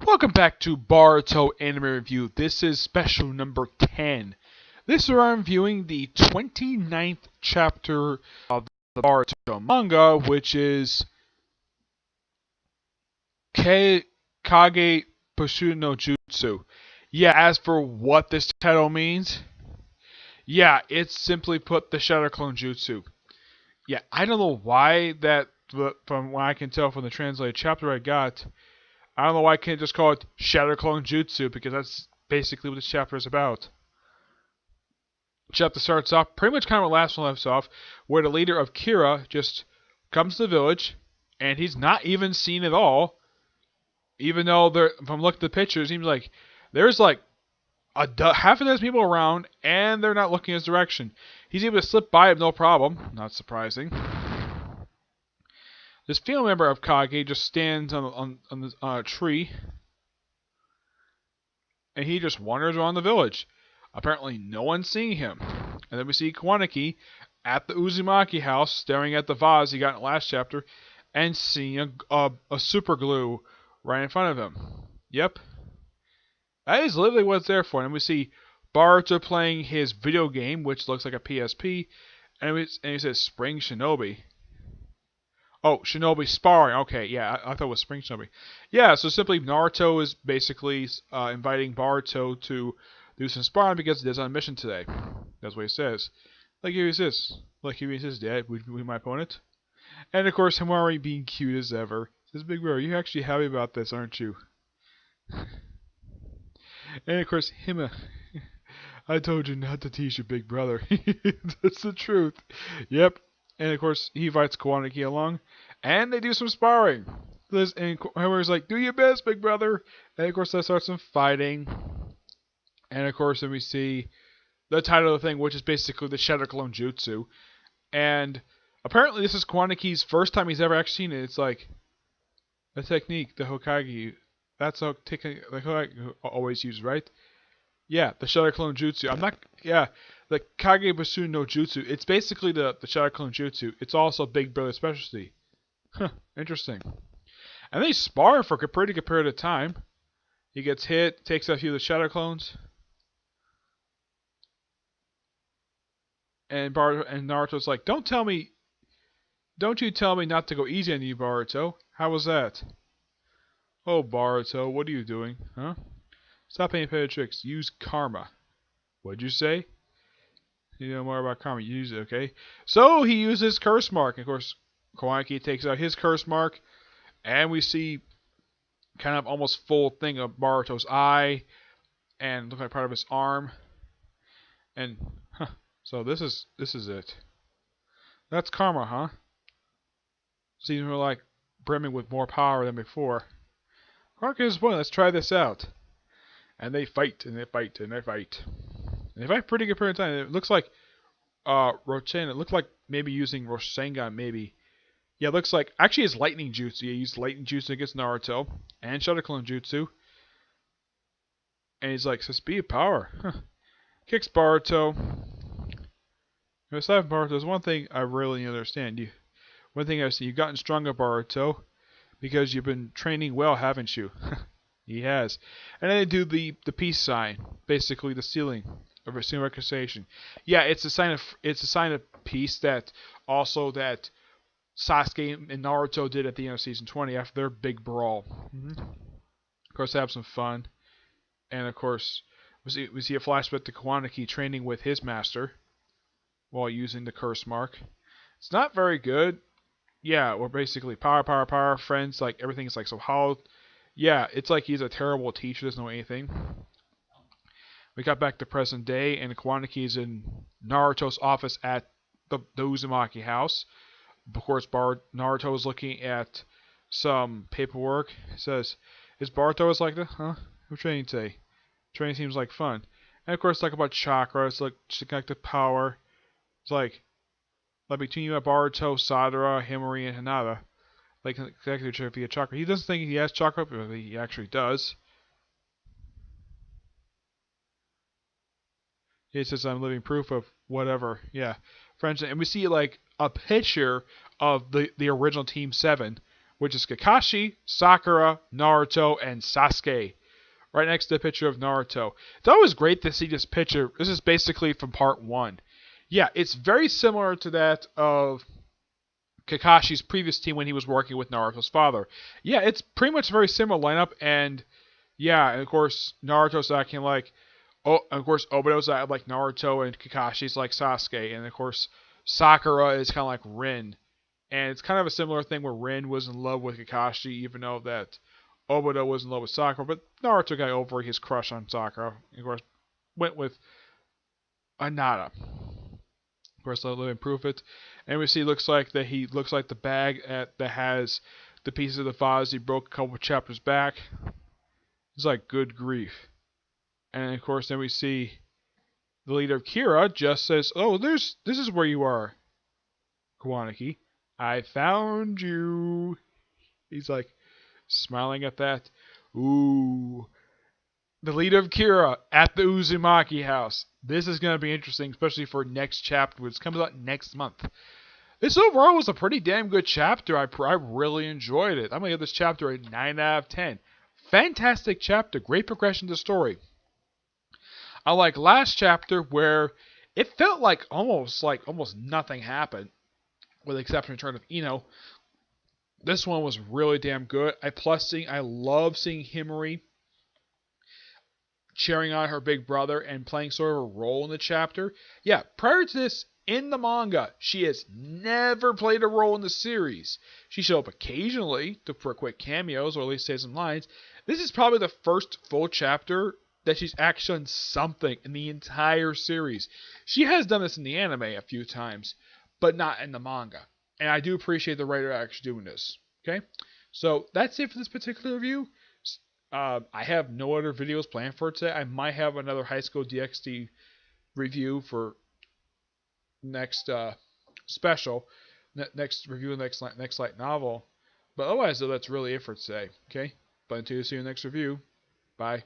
Welcome back to Boruto Anime Review. This is special number 10. This is where I'm viewing the 29th chapter of the Boruto manga, which is Kage Bushin no Jutsu. Yeah, as for what this title means, yeah, it's simply put the Shadow Clone Jutsu. Yeah, I don't know why that, from what I can tell from the translated chapter I got, I don't know why I can't just call it Shadow Clone Jutsu, because that's basically what this chapter is about. Chapter starts off pretty much kind of where the last one left off, where the leader of Kira just comes to the village, and he's not even seen at all. Even though from looking at the pictures, it seems like there's like half a dozen people around, and they're not looking in his direction. He's able to slip by him no problem. Not surprising. This female member of Kage just stands on a tree, and he just wanders around the village. Apparently, no one's seeing him. And then we see Kawanaki at the Uzumaki house, staring at the vase he got in the last chapter, and seeing a super glue right in front of him. Yep. That is literally what it's there for. And we see Boruto playing his video game, which looks like a PSP, and he says Spring Shinobi. Oh, Shinobi sparring. Okay, yeah, I thought it was Spring Shinobi. Yeah, so simply Naruto is basically inviting Boruto to do some sparring because he's on a mission today. That's what he says. Like, here he says. Like, here he says, Dad, would you be my opponent? And of course, Himari being cute as ever. Says, Big bro, you're actually happy about this, aren't you? And of course, Hima. I told you not to tease your big brother. That's the truth. Yep. And of course, he invites Kawanaki along, and they do some sparring. And Himari's like, do your best, big brother. And of course, they start some fighting. And of course, then we see the title of the thing, which is basically the Shadow Clone Jutsu. And apparently, this is Kawanaki's first time he's ever actually seen it. It's like the technique, the Hokage. That's a technique the Hokage always uses, right? Yeah, the Shadow Clone Jutsu. The Kage Bushin no Jutsu. It's basically the Shadow Clone Jutsu. It's also Big Brother's specialty. Huh, interesting. And they spar for a pretty good period of time. He gets hit, takes out a few of the Shadow Clones. And Naruto's like, don't you tell me not to go easy on you, Boruto. How was that? Oh, Boruto, what are you doing? Huh? Stop playing petty tricks. Use karma. What'd you say? You know more about karma. Use it, okay? So he uses curse mark. Of course, Kawanaki takes out his curse mark, and we see kind of almost full thing of Boruto's eye, and look like part of his arm. And so this is it. That's karma, huh? Seems more like brimming with more power than before. Kawanaki is point. Let's try this out. And they fight, and they fight, and they fight. And they fight pretty good period of time. It looks like Rochen. It looked like maybe using Rasengan, maybe. Yeah, it looks like actually it's lightning jutsu. He used lightning jutsu against Naruto and Shadow Clone Jutsu. And he's like, so speed of power. Huh. Kicks Boruto. Aside from Boruto, there's one thing I really understand. One thing I've seen, you've gotten stronger, Boruto, because you've been training well, haven't you? He has. And then they do the peace sign, basically the sealing of a seal reconciliation. Yeah, it's a sign of peace that Sasuke and Naruto did at the end of season 20 after their big brawl. Of course, they have some fun, and of course, we see a flashback to Kawanaki training with his master while using the curse mark. It's not very good. Yeah, we're basically power, friends. Like everything is like so hollow. Yeah, it's like he's a terrible teacher, doesn't know anything. We got back to present day, and Kawanaki is in Naruto's office at the Uzumaki house. Of course, Naruto is looking at some paperwork. It says, is Boruto like that? Huh? Who training today? Training seems like fun. And of course, talk about chakra. It's like to connect to power. It's like between you and Boruto, Sadara, Himari, and Hinata. Like connected via chakra. He doesn't think he has chakra, but he actually does. He says, I'm living proof of whatever. Yeah. French. And we see like a picture of the original Team 7 which is Kakashi, Sakura, Naruto, and Sasuke. Right next to the picture of Naruto. It's always great to see this picture. This is basically from part 1. Yeah, it's very similar to that of Kakashi's previous team when he was working with Naruto's father. Yeah, it's pretty much a very similar lineup, and yeah, and of course Naruto's acting like, oh, of course Obito's acting like Naruto, and Kakashi's like Sasuke, and of course Sakura is kind of like Rin, and it's kind of a similar thing where Rin was in love with Kakashi, even though that Obito was in love with Sakura, but Naruto got over his crush on Sakura, and of course went with Anata. Of course, let him proof it. And we see looks like the bag that has the pieces of the vase he broke a couple chapters back. It's like good grief. And of course, then we see the leader of Kira just says, "Oh, this is where you are, Kawanaki. I found you." He's like smiling at that. Ooh. The leader of Kira at the Uzumaki house. This is going to be interesting, especially for next chapter, which comes out next month. This overall was a pretty damn good chapter. I really enjoyed it. I'm going to give this chapter a 9 out of 10. Fantastic chapter. Great progression to the story. I like last chapter where it felt like almost nothing happened, with the exception of the return of Ino. This one was really damn good. I love seeing Himari cheering on her big brother and playing sort of a role in the chapter. Yeah, prior to this, in the manga, she has never played a role in the series. She showed up occasionally for quick cameos, or at least say some lines. This is probably the first full chapter that she's actually done something in the entire series. She has done this in the anime a few times, but not in the manga. And I do appreciate the writer actually doing this. Okay? So that's it for this particular review. I have no other videos planned for today. I might have another High School DxD review for next special, next review of next light novel. But otherwise, though, that's really it for today. Okay? But until you see you in the next review, bye.